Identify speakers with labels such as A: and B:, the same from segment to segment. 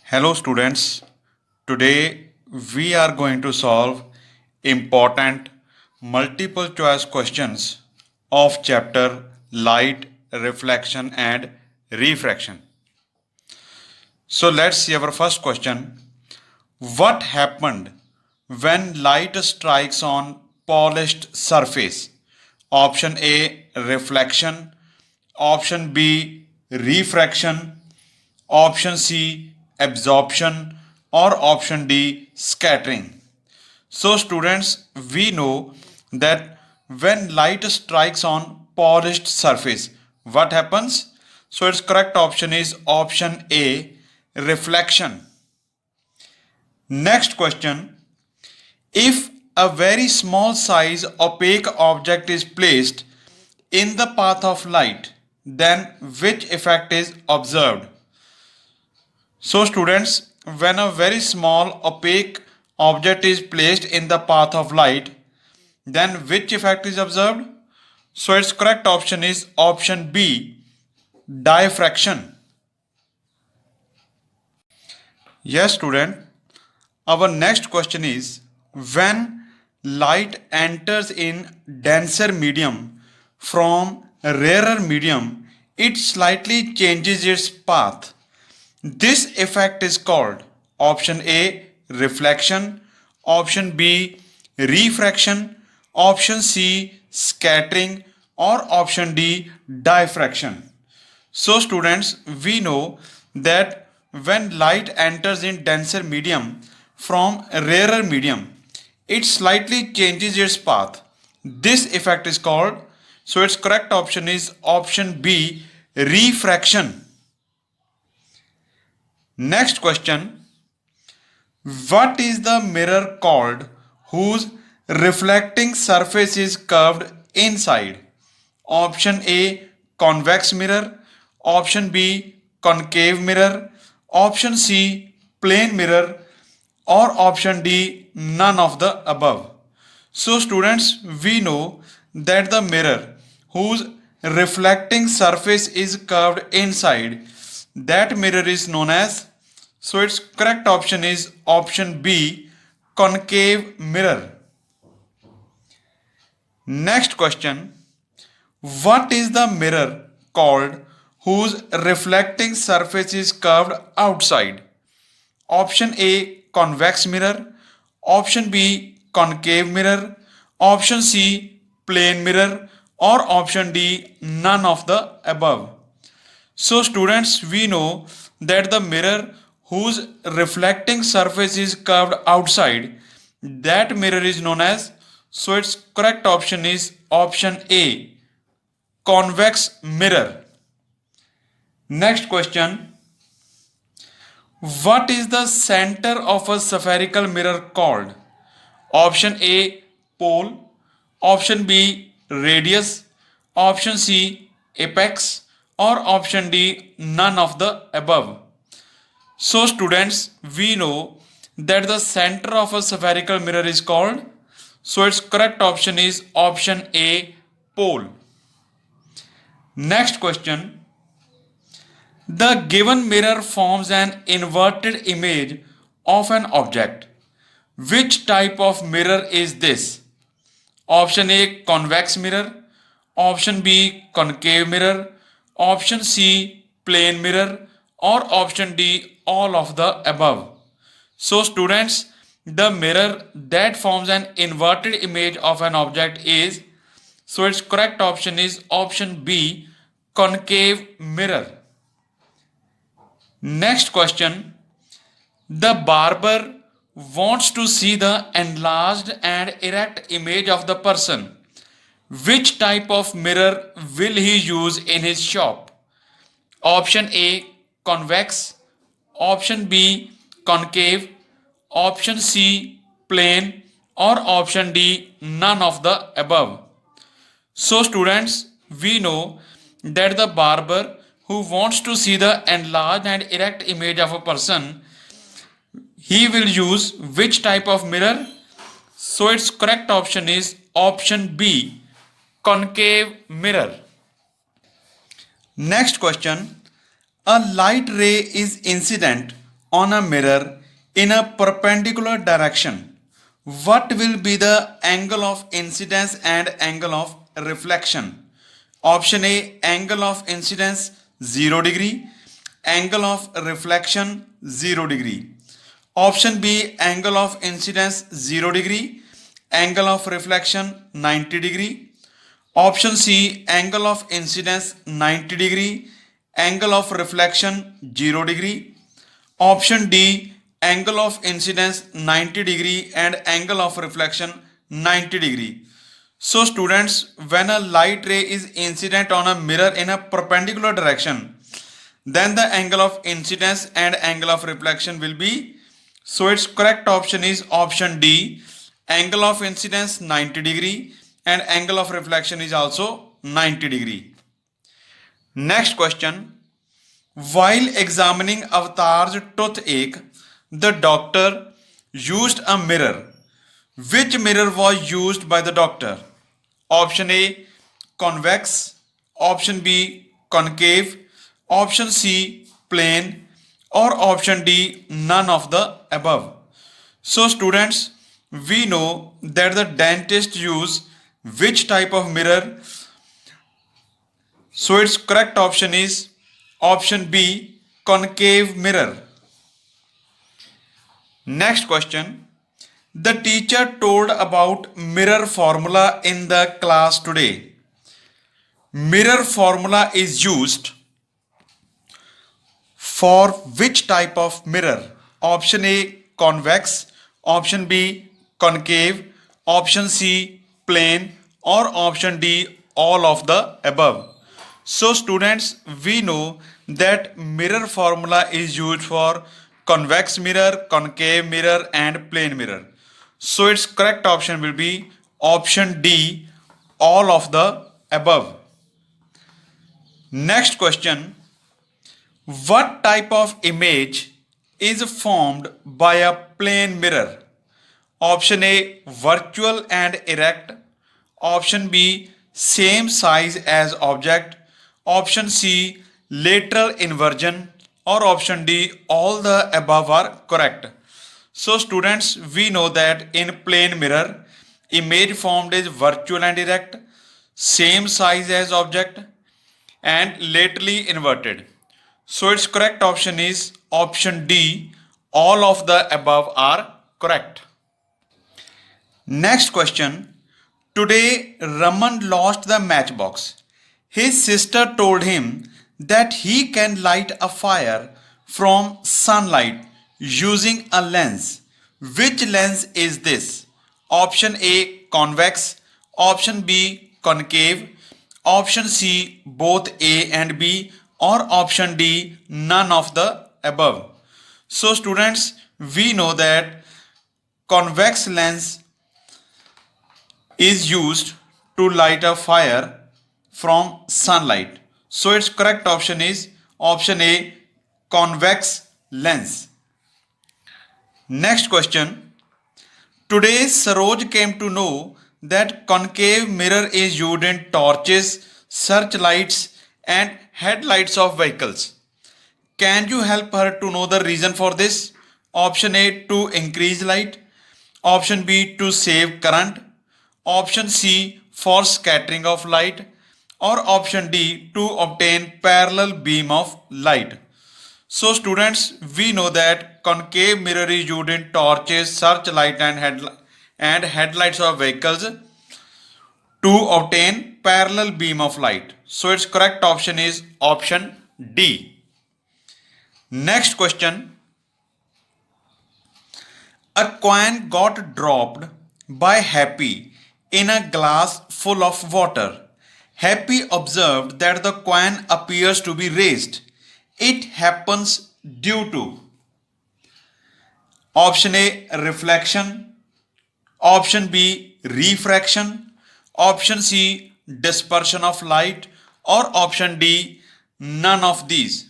A: Hello students, today we are going to solve important multiple choice questions of chapter Light, Reflection and Refraction. So let's see our first question. What happened when light strikes on polished surface? Option A, reflection. Option B, refraction. Option C, absorption. Or option D, scattering. So students, we know that when light strikes on polished surface, what happens? So its correct option is option A, reflection. Next question. If a very small size opaque object is placed in the path of light, then which effect is observed? So students, when a very small opaque object is placed in the path of light, then which effect is observed? So its correct option is option B, diffraction. Yes student, our next question is, when light enters in denser medium from rarer medium, it slightly changes its path. This effect is called option A, reflection, option B, refraction, option C, scattering, or option D, diffraction. So students, we know that when light enters in denser medium from rarer medium, it slightly changes its path. This effect is called, so its correct option is option B, refraction. Next question. What is the mirror called whose reflecting surface is curved inside? Option A, convex mirror. Option B, concave mirror. Option C, plane mirror. Or option D, none of the above. So students, we know that the mirror whose reflecting surface is curved inside, that mirror is known as, so its correct option is option B, concave mirror. Next question. What is the mirror called whose reflecting surface is curved outside? Option A, convex mirror. Option B, concave mirror. Option C, plane mirror. Or option D, none of the above. So students, we know that the mirror whose reflecting surface is curved outside, that mirror is known as, so its correct option is option A, convex mirror. Next question. What is the center of a spherical mirror called? Option A, pole. Option B, radius. Option C, apex. Or option D, none of the above. So students, we know that the center of a spherical mirror is called, so its correct option is option A, pole. Next question. The given mirror forms an inverted image of an object. Which type of mirror is this? Option A, convex mirror. Option B, concave mirror. Option C, plane mirror. Or option D, all of the above. So students, the mirror that forms an inverted image of an object is, so its correct option is option B, concave mirror. Next question. The barber wants to see the enlarged and erect image of the person. Which type of mirror will he use in his shop? Option A, convex. Option B, concave. Option C, plane. Or option D, none of the above. So students, we know that the barber who wants to see the enlarged and erect image of a person, he will use which type of mirror? So its correct option is option B, concave mirror. Next question. A light ray is incident on a mirror in a perpendicular direction, what will be the angle of incidence and angle of reflection? Option A, angle of incidence 0 degree, angle of reflection 0 degree. Option B, angle of incidence 0 degree, angle of reflection 90 degree. Option C, angle of incidence 90 degree, angle of reflection 0 degree. Option D, angle of incidence 90 degree and angle of reflection 90 degree. So students, when a light ray is incident on a mirror in a perpendicular direction, then the angle of incidence and angle of reflection will be, so its correct option is option D, angle of incidence 90 degree and angle of reflection is also 90 degree. Next question, while examining Avatar's toothache, the doctor used a mirror. Which mirror was used by the doctor? Option A, convex. Option B, concave. Option C, plane. Or option D, none of the above. So students, we know that the dentist use which type of mirror? So its correct option is option B, concave mirror. Next question. The teacher told about mirror formula in the class today. Mirror formula is used for which type of mirror? Option A, convex. Option B, concave. Option C, plane. Or option D, all of the above. So students, we know that mirror formula is used for convex mirror, concave mirror and plane mirror. So its correct option will be option D, all of the above. Next question, what type of image is formed by a plane mirror? Option A, virtual and erect. Option B, same size as object. Option C, lateral inversion. Or option D, all the above are correct. So students, we know that in plane mirror, image formed is virtual and erect, same size as object and laterally inverted. So its correct option is option D, all of the above are correct. Next question, today Raman lost the matchbox. His sister told him that he can light a fire from sunlight using a lens. Which lens is this? Option A, convex. Option B, concave. Option C, both A and B. Or option D, none of the above. So students, we know that convex lens is used to light a fire from sunlight. So its correct option is option A, convex lens. Next question. Today Saroj came to know that concave mirror is used in torches, searchlights and headlights of vehicles. Can you help her to know the reason for this? Option A, to increase light. Option B, to save current. Option C, for scattering of light. Or option D, to obtain parallel beam of light. So students, we know that concave mirror is used in torches, searchlight and headlights of vehicles to obtain parallel beam of light. So its correct option is option D. Next question. A coin got dropped by Happy in a glass full of water. Happy observed that the coin appears to be raised. It happens due to option A, reflection. Option B, refraction. Option C, dispersion of light. Or option D, none of these.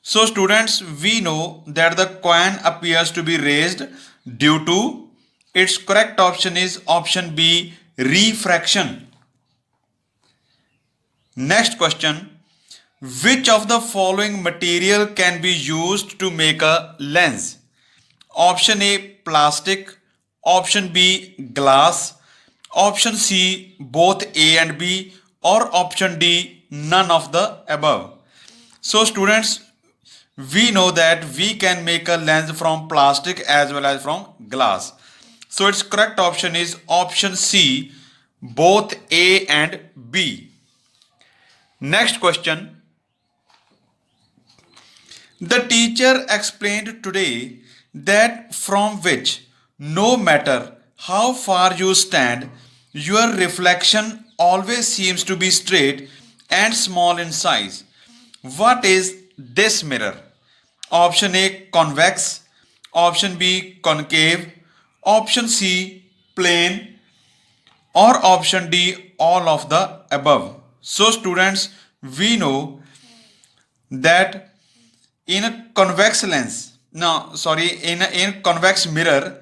A: So students, we know that the coin appears to be raised due to, its correct option is option B, refraction. Next question. Which of the following material can be used to make a lens? Option A plastic, option B glass, option C both A and B, or option D none of the above. So students, we know that we can make a lens from plastic as well as from glass. So its correct option is option C, both A and B. Next question. The teacher explained today that from which, no matter how far you stand, your reflection always seems to be straight and small in size. What is this mirror? Option A convex, option B concave, option C plane, or option D all of the above. So students, we know that in a convex lens, no sorry, in convex mirror,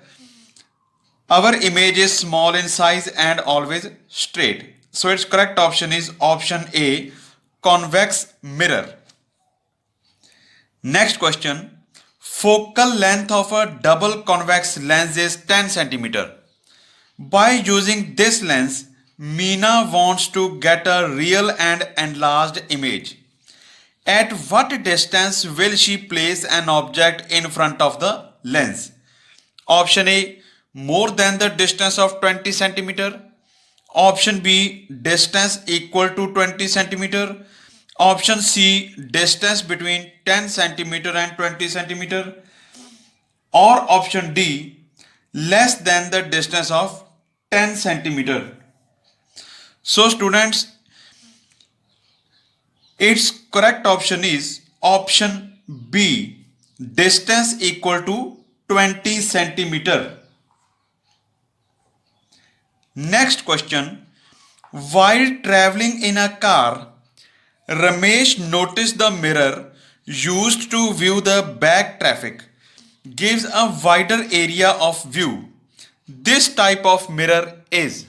A: our image is small in size and always straight. So its correct option is option A, convex mirror. Next question. Focal length of a double convex lens is 10 centimeter. By using this lens, Meena wants to get a real and enlarged image. At what distance will she place an object in front of the lens? Option A, more than the distance of 20 centimeter. Option B, distance equal to 20 centimeter. Option C, distance between 10 centimeter and 20 centimeter. Or option D, less than the distance of 10 centimeter. So students, its correct option is option B, distance equal to 20 centimeter. Next question. While traveling in a car, Ramesh noticed the mirror used to view the back traffic gives a wider area of view. This type of mirror is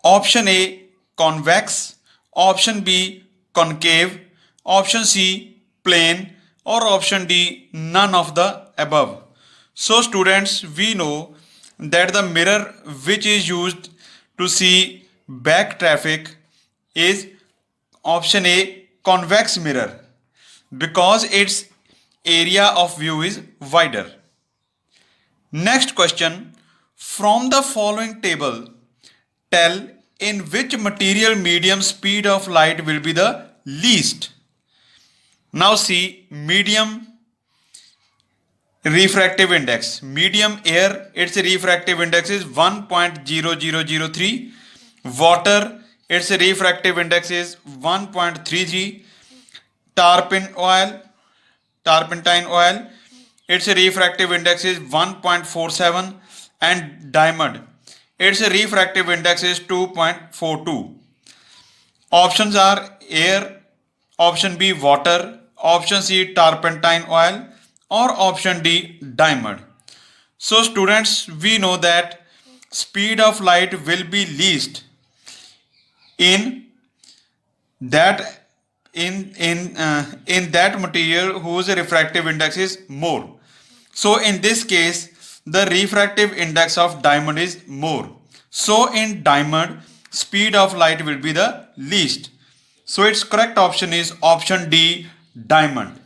A: option A convex, option B concave, option C plane, or option D none of the above. So students, we know that the mirror which is used to see back traffic is option A convex mirror because its area of view is wider. Next question. From the following table, tell in which material medium speed of light will be the least. Now see, medium refractive index. Medium air, its refractive index is 1.0003. Water, its refractive index is 1.33. Turpentine oil, its refractive index is 1.47. And diamond, its refractive index is 2.42. Options are air, option B water, option C turpentine oil, or option D diamond. So students, we know that speed of light will be least in that in that material whose refractive index is more. So in this case, the refractive index of diamond is more. So in diamond, speed of light will be the least. So its correct option is option D, diamond.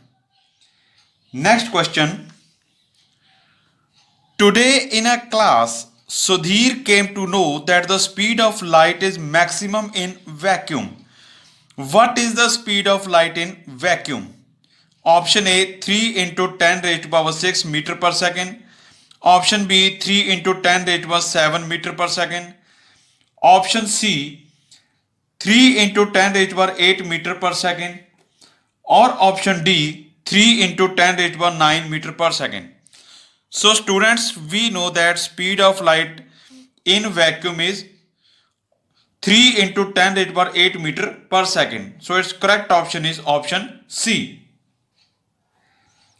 A: Next question. Today in a class, Sudhir came to know that the speed of light is maximum in vacuum. What is the speed of light in vacuum? Option A 3 into 10 raised to power 6 meter per second. Option B 3 into 10 raised to power 7 meter per second. Option C 3 into 10 raised to power 8 meter per second. Or option D 3 into 10 raised to power 9 meter per second. So students, we know that speed of light in vacuum is 3 into 10 raised to power 8 meter per second. So its correct option is option C.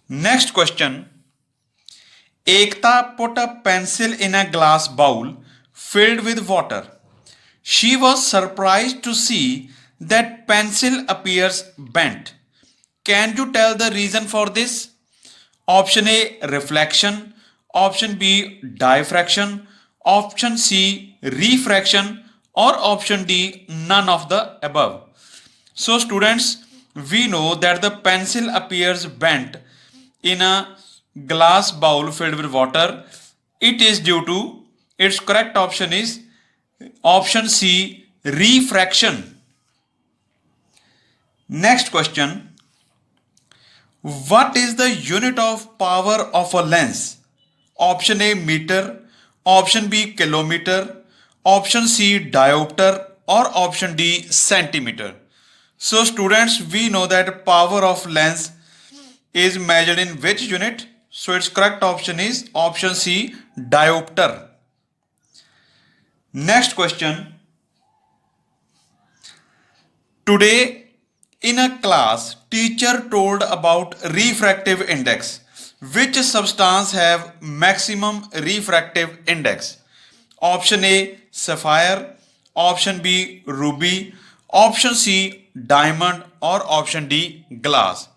A: Next question. Ekta put a pencil in a glass bowl filled with water. She was surprised to see that pencil appears bent. Can you tell the reason for this? Option A, reflection. Option B, diffraction. Option C, refraction. Or option D, none of the above. So students, we know that the pencil appears bent in a glass bowl filled with water. It is due to, its correct option is option C, refraction. Next question. What is the unit of power of a lens? Option A, meter. Option B, kilometer. Option C, diopter. Or option D, centimeter. So students, we know that power of lens is measured in which unit? So its correct option is option C, diopter. Next question. Today in a class, teacher told about refractive index. Which substance have maximum refractive index? Option A, sapphire. Option B, ruby. Option C, diamond. Or option D, glass.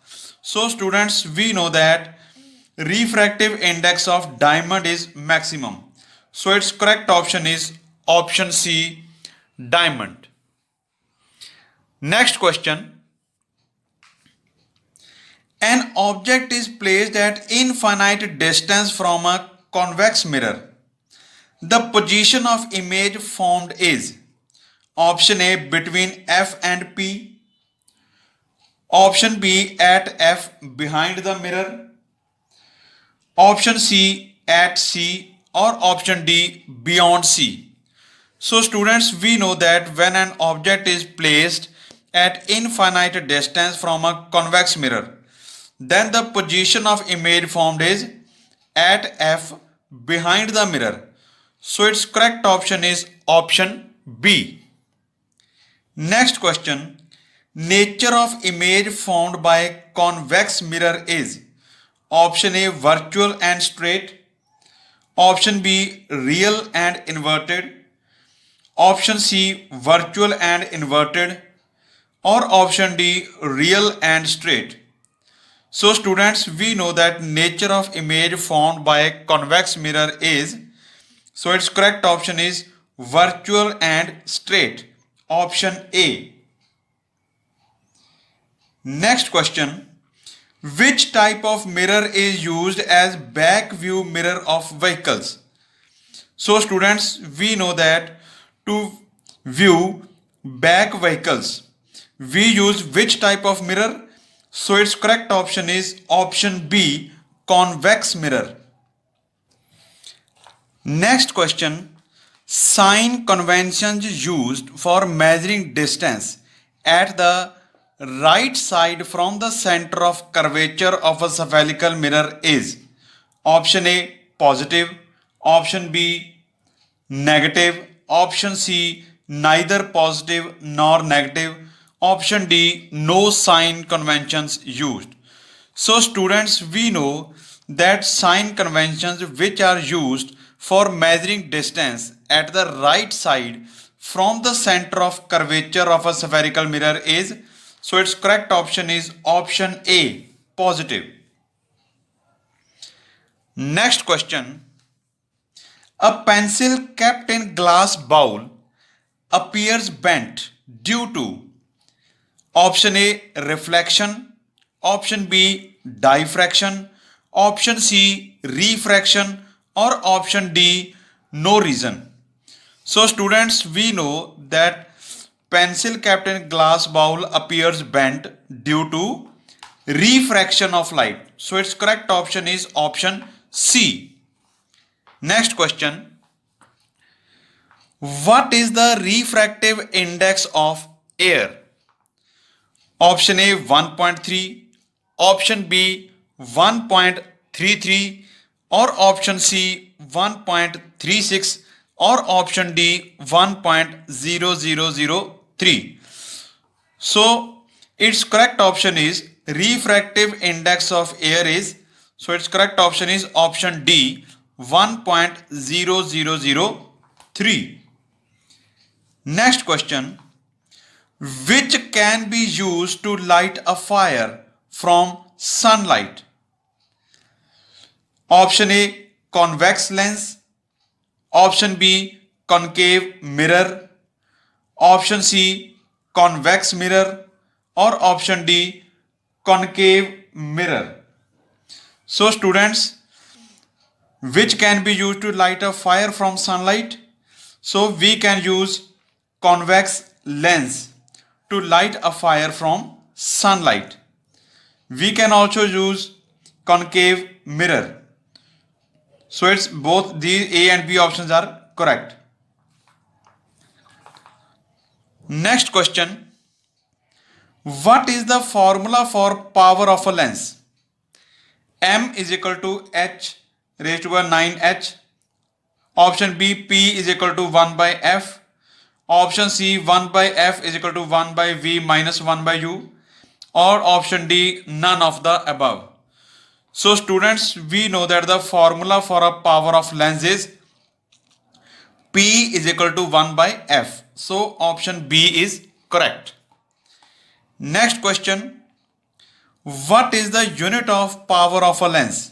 A: So students, we know that refractive index of diamond is maximum. So its correct option is option C, diamond. Next question. An object is placed at infinite distance from a convex mirror. The position of image formed is option A, between F and P. Option B, at F behind the mirror. Option C, at C. Or option D, beyond C. So students, we know that when an object is placed at infinite distance from a convex mirror, then the position of image formed is at F behind the mirror. So its correct option is option B. Next question. Nature of image formed by convex mirror is option A, virtual and straight. Option B, real and inverted. Option C, virtual and inverted. Or option D, real and straight. So students, we know that nature of image formed by a convex mirror is, so its correct option is virtual and straight. Option A. Next question. Which type of mirror is used as back view mirror of vehicles? So students, we know that to view back vehicles, we use which type of mirror? So its correct option is option B, convex mirror. Next question. Sign conventions used for measuring distance at the right side from the center of curvature of a spherical mirror is option A, positive. Option B, negative. Option C, neither positive nor negative. Option D, no sign conventions used. So students, we know that sign conventions which are used for measuring distance at the right side from the center of curvature of a spherical mirror is, so its correct option is option A, positive. Next question. A pencil kept in glass bowl appears bent due to option A, reflection. Option B, diffraction. Option C, refraction. Or option D, no reason. So students, we know that pencil kept in glass bowl appears bent due to refraction of light. So its correct option is option C. Next question. What is the refractive index of air? Option A, 1.3. Option B, 1.33. Or option C, 1.36. Or option D, 1.0003. So its correct option is refractive index of air is, so its correct option is option D, 1.0003. Next question. which can be used to light a fire from sunlight? Option A, convex lens. Option B, concave mirror. Option C, convex mirror. Or option D, concave mirror. So students, which can be used to light a fire from sunlight? So we can use convex lens to light a fire from sunlight. We can also use concave mirror. So it's both these A and B options are correct. Next question. What is the formula for power of a lens? M is equal to H raised to a 9H. Option B, P is equal to 1 by F. Option C, 1 by F is equal to 1 by V minus 1 by U. Or option D, none of the above. So students, we know that the formula for a power of lens is P is equal to 1 by F. So option B is correct. Next question. What is the unit of power of a lens?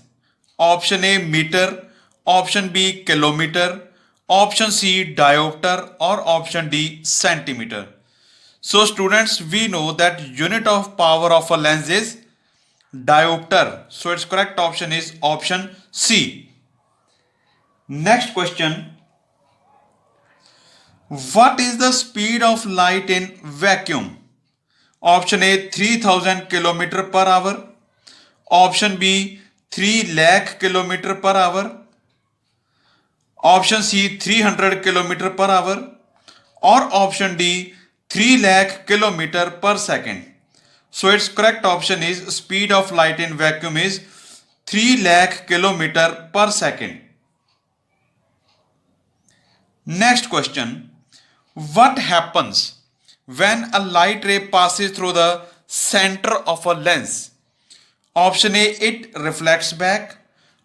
A: Option A, meter. Option B, kilometer. Option C, diopter. Or option D, centimeter. So students, we know that unit of power of a lens is diopter. So its correct option is option C. Next question. What is the speed of light in vacuum? Option A, 3000 km per hour. Option B, 3 lakh km per hour. Option C, 300 km per hour. Or option D, 3 lakh km per second. So its correct option is speed of light in vacuum is 3 lakh km per second. Next question. What happens when a light ray passes through the center of a lens? Option A, it reflects back.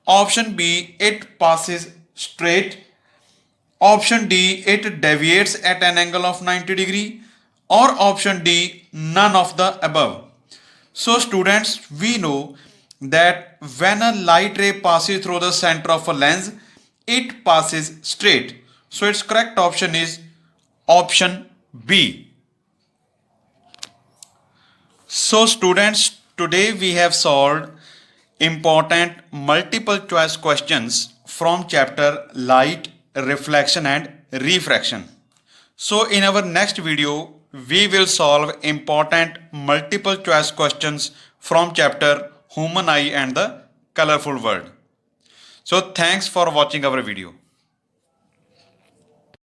A: Option B, it passes straight. Option D, it deviates at an angle of 90 degree. Or option D, none of the above. So students, we know that when a light ray passes through the center of a lens, it passes straight. So its correct option is option B. So students, today we have solved important multiple choice questions from chapter Light, Reflection and Refraction. So in our next video, we will solve important multiple choice questions from chapter Human Eye and the Colorful World. So thanks for watching our video.